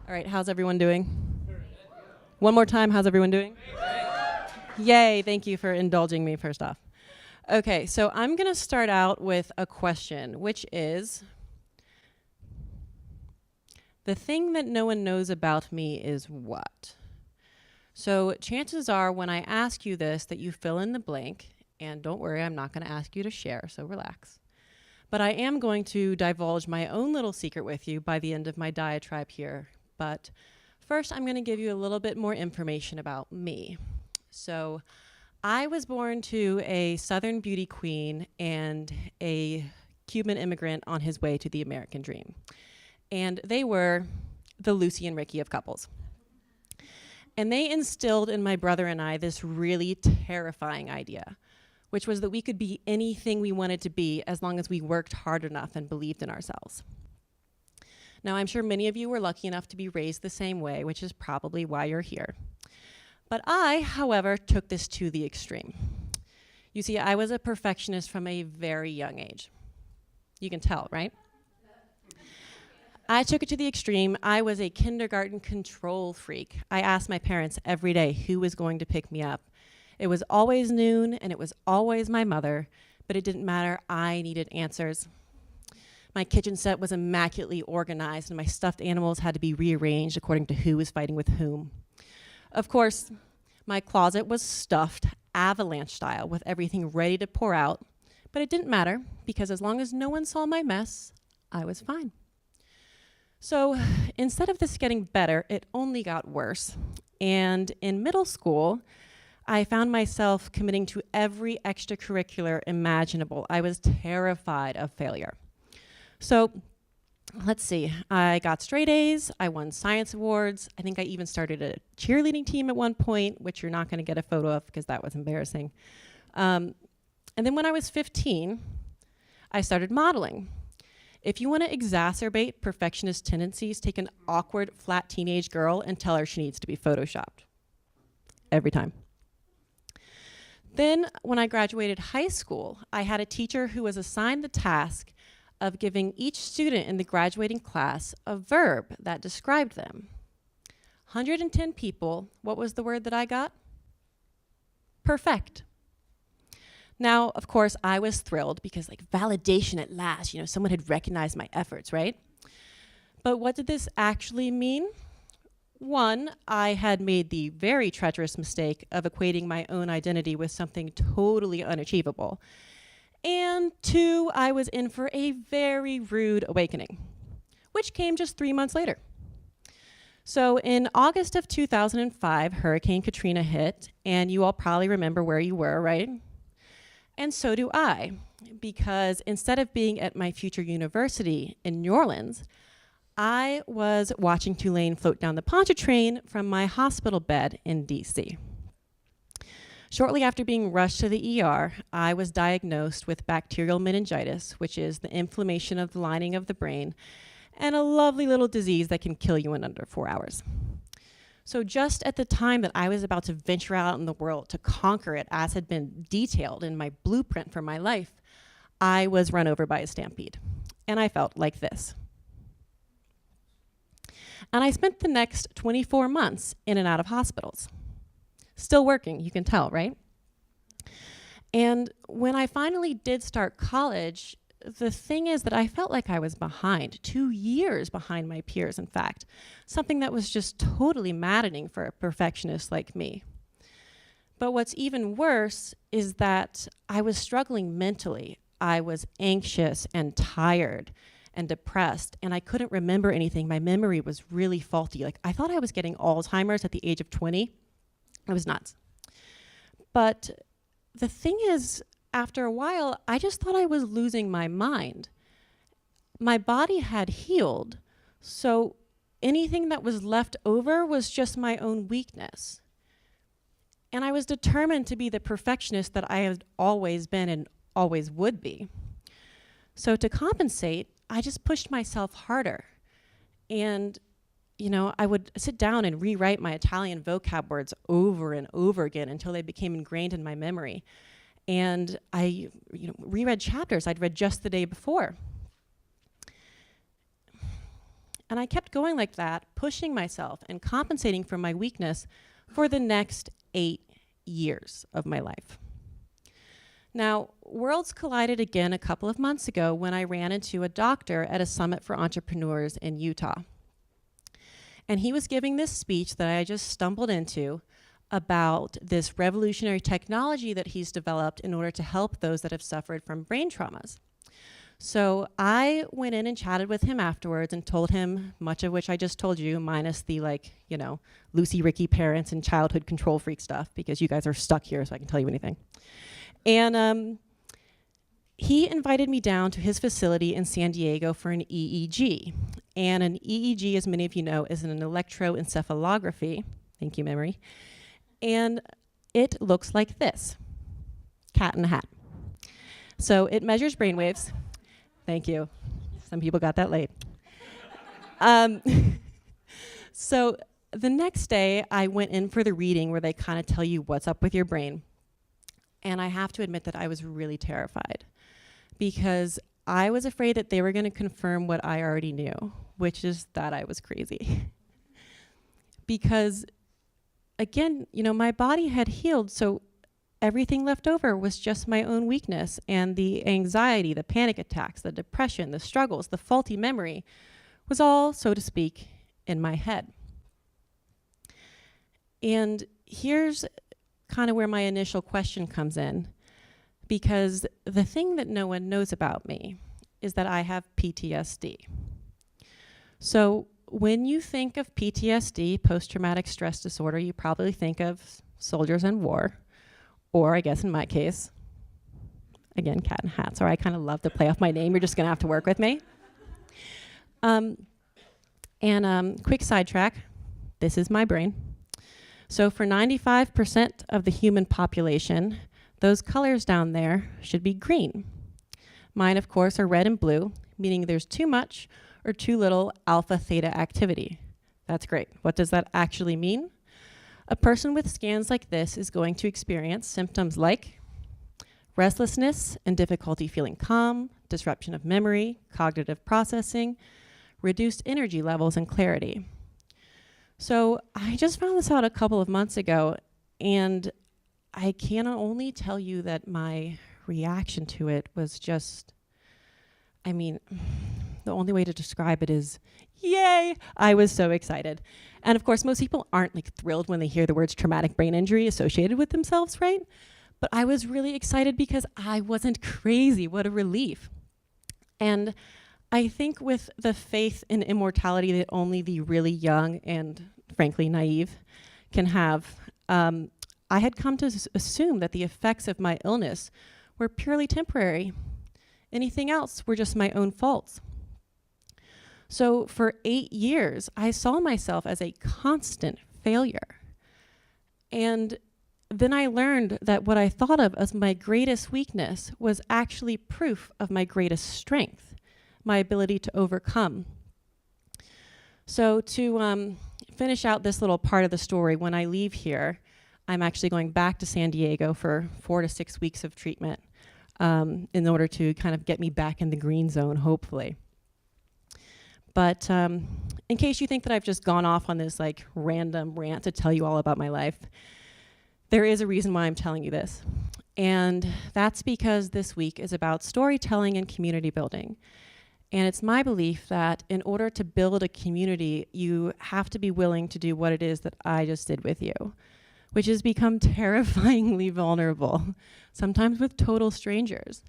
All right, how's everyone doing? One more time, how's everyone doing? Yay, thank you for indulging me first off. Okay, so I'm gonna start out with a question, which is, the thing that no one knows about me is what? So chances are when I ask you this that you fill in the blank, and don't worry, I'm not gonna ask you to share, so relax. But I am going to divulge my own little secret with you by the end of my diatribe here. But first, I'm gonna give you a little bit more information about me. So I was born to a Southern beauty queen and a Cuban immigrant on his way to the American dream. And they were the Lucy and Ricky of couples. And they instilled in my brother and I this really terrifying idea, which was that we could be anything we wanted to be as long as we worked hard enough and believed in ourselves. Now, I'm sure many of you were lucky enough to be raised the same way, which is probably why you're here. But I, however, took this to the extreme. You see, I was a perfectionist from a very young age. You can tell, right? I took it to the extreme. I was a kindergarten control freak. I asked my parents every day who was going to pick me up. It was always noon, and it was always my mother, but it didn't matter. I needed answers. My kitchen set was immaculately organized, and my stuffed animals had to be rearranged according to who was fighting with whom. Of course, my closet was stuffed avalanche style with everything ready to pour out, but it didn't matter because as long as no one saw my mess, I was fine. So instead of this getting better, it only got worse. And in middle school, I found myself committing to every extracurricular imaginable. I was terrified of failure. So let's see, I got straight A's, I won science awards, I think I even started a cheerleading team at one point, which you're not gonna get a photo of because that was embarrassing. And then when I was 15, I started modeling. If you wanna exacerbate perfectionist tendencies, take an awkward, flat teenage girl and tell her she needs to be photoshopped. Every time. Then when I graduated high school, I had a teacher who was assigned the task of giving each student in the graduating class a verb that described them. 110 people, what was the word that I got? Perfect. Now, of course, I was thrilled because like validation at last, someone had recognized my efforts, right? But what did this actually mean? One, I had made the very treacherous mistake of equating my own identity with something totally unachievable. And two, I was in for a very rude awakening, which came just 3 months later. So in August of 2005, Hurricane Katrina hit, and you all probably remember where you were, right? And so do I, because instead of being at my future university in New Orleans, I was watching Tulane float down the Pontchartrain from my hospital bed in DC. Shortly after being rushed to the ER, I was diagnosed with bacterial meningitis, which is the inflammation of the lining of the brain, and a lovely little disease that can kill you in under 4 hours. So just at the time that I was about to venture out in the world to conquer it, as had been detailed in my blueprint for my life, I was run over by a stampede. And I felt like this. And I spent the next 24 months in and out of hospitals. Still working, you can tell, right? And when I finally did start college, the thing is that I felt like I was behind, 2 years behind my peers, in fact, something that was just totally maddening for a perfectionist like me. But what's even worse is that I was struggling mentally. I was anxious and tired and depressed, and I couldn't remember anything. My memory was really faulty. Like, I thought I was getting Alzheimer's at the age of 20. It was nuts. But the thing is, after a while, I just thought I was losing my mind. My body had healed, so anything that was left over was just my own weakness. And I was determined to be the perfectionist that I had always been and always would be. So to compensate, I just pushed myself harder. And I would sit down and rewrite my Italian vocab words over and over again until they became ingrained in my memory. And I reread chapters I'd read just the day before. And I kept going like that, pushing myself and compensating for my weakness for the next 8 years of my life. Now, worlds collided again a couple of months ago when I ran into a doctor at a summit for entrepreneurs in Utah. And he was giving this speech that I just stumbled into about this revolutionary technology that he's developed in order to help those that have suffered from brain traumas. So I went in and chatted with him afterwards and told him much of which I just told you, minus the Lucy Ricky parents and childhood control freak stuff, because you guys are stuck here so I can tell you anything. And he invited me down to his facility in San Diego for an EEG. And an EEG, as many of you know, is an electroencephalography. Thank you, memory. And it looks like this. Cat in a hat. So it measures brainwaves. Thank you. Some people got that late. So the next day, I went in for the reading where they kind of tell you what's up with your brain. And I have to admit that I was really terrified because I was afraid that they were going to confirm what I already knew, which is that I was crazy. Because, again, my body had healed, so everything left over was just my own weakness, and the anxiety, the panic attacks, the depression, the struggles, the faulty memory was all, so to speak, in my head. And here's kind of where my initial question comes in, because the thing that no one knows about me is that I have PTSD. So when you think of PTSD, post-traumatic stress disorder, you probably think of soldiers and war, or I guess in my case, again, cat in hat. Sorry, I kind of love to play off my name. You're just going to have to work with me. Quick sidetrack. This is my brain. So for 95% of the human population, those colors down there should be green. Mine, of course, are red and blue, meaning there's too much or too little alpha-theta activity. That's great. What does that actually mean? A person with scans like this is going to experience symptoms like restlessness and difficulty feeling calm, disruption of memory, cognitive processing, reduced energy levels, and clarity. So I just found this out a couple of months ago, and I can only tell you that my reaction to it was just, the only way to describe it is, yay! I was so excited. And of course, most people aren't thrilled when they hear the words traumatic brain injury associated with themselves, right? But I was really excited because I wasn't crazy. What a relief. And I think with the faith in immortality that only the really young and frankly naive can have, I had come to assume that the effects of my illness were purely temporary. Anything else were just my own faults. So for 8 years, I saw myself as a constant failure. And then I learned that what I thought of as my greatest weakness was actually proof of my greatest strength, my ability to overcome. So to finish out this little part of the story, when I leave here, I'm actually going back to San Diego for 4 to 6 weeks of treatment in order to kind of get me back in the green zone, hopefully. But in case you think that I've just gone off on this random rant to tell you all about my life, there is a reason why I'm telling you this. And that's because this week is about storytelling and community building. And it's my belief that in order to build a community, you have to be willing to do what it is that I just did with you, which is become terrifyingly vulnerable, sometimes with total strangers.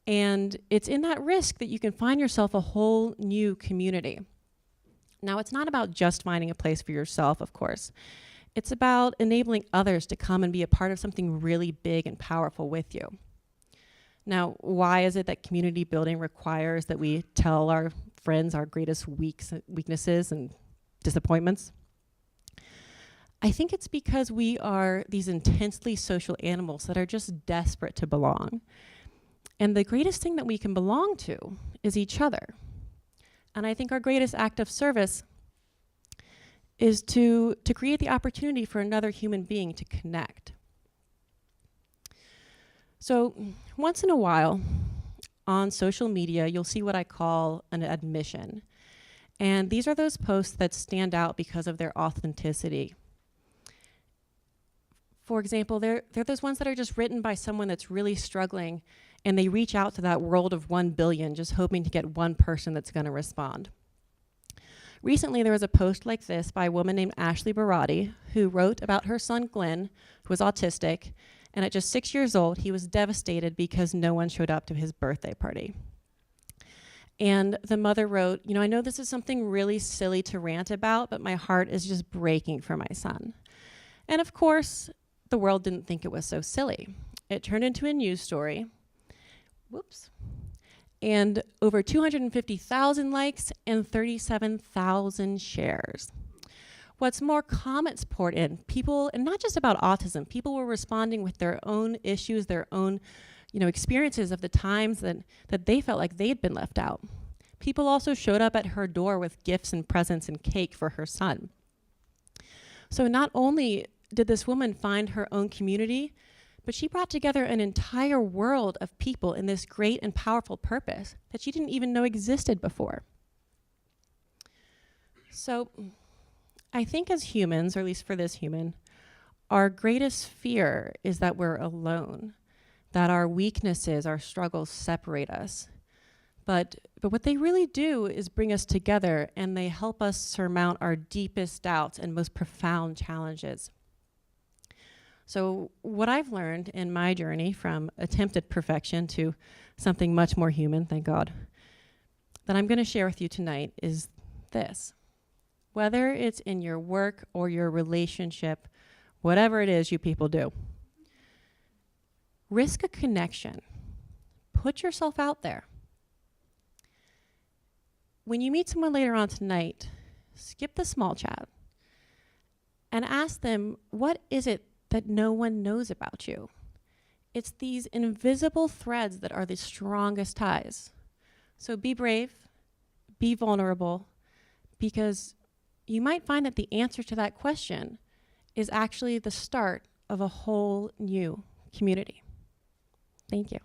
And it's in that risk that you can find yourself a whole new community. Now, it's not about just finding a place for yourself, of course. It's about enabling others to come and be a part of something really big and powerful with you. Now, why is it that community building requires that we tell our friends our greatest weaknesses and disappointments? I think it's because we are these intensely social animals that are just desperate to belong. And the greatest thing that we can belong to is each other. And I think our greatest act of service is to create the opportunity for another human being to connect. So once in a while on social media, you'll see what I call an admission. And these are those posts that stand out because of their authenticity. For example, they're those ones that are just written by someone that's really struggling, and they reach out to that world of 1 billion just hoping to get one person that's going to respond. Recently, there was a post like this by a woman named Ashley Barati, who wrote about her son Glenn, who was autistic, and at just 6 years old, he was devastated because no one showed up to his birthday party. And the mother wrote, I know this is something really silly to rant about, but my heart is just breaking for my son. And of course, the world didn't think it was so silly. It turned into a news story. Whoops. And over 250,000 likes and 37,000 shares. What's more, comments poured in. People, and not just about autism, people were responding with their own issues, their own experiences of the times that they felt like they'd been left out. People also showed up at her door with gifts and presents and cake for her son. So not only did this woman find her own community, but she brought together an entire world of people in this great and powerful purpose that she didn't even know existed before. So I think as humans, or at least for this human, our greatest fear is that we're alone, that our weaknesses, our struggles separate us. But what they really do is bring us together, and they help us surmount our deepest doubts and most profound challenges. So what I've learned in my journey from attempted perfection to something much more human, thank God, that I'm going to share with you tonight is this. Whether it's in your work or your relationship, whatever it is you people do, risk a connection. Put yourself out there. When you meet someone later on tonight, skip the small chat and ask them, what is it that no one knows about you? It's these invisible threads that are the strongest ties. So be brave, be vulnerable, because you might find that the answer to that question is actually the start of a whole new community. Thank you.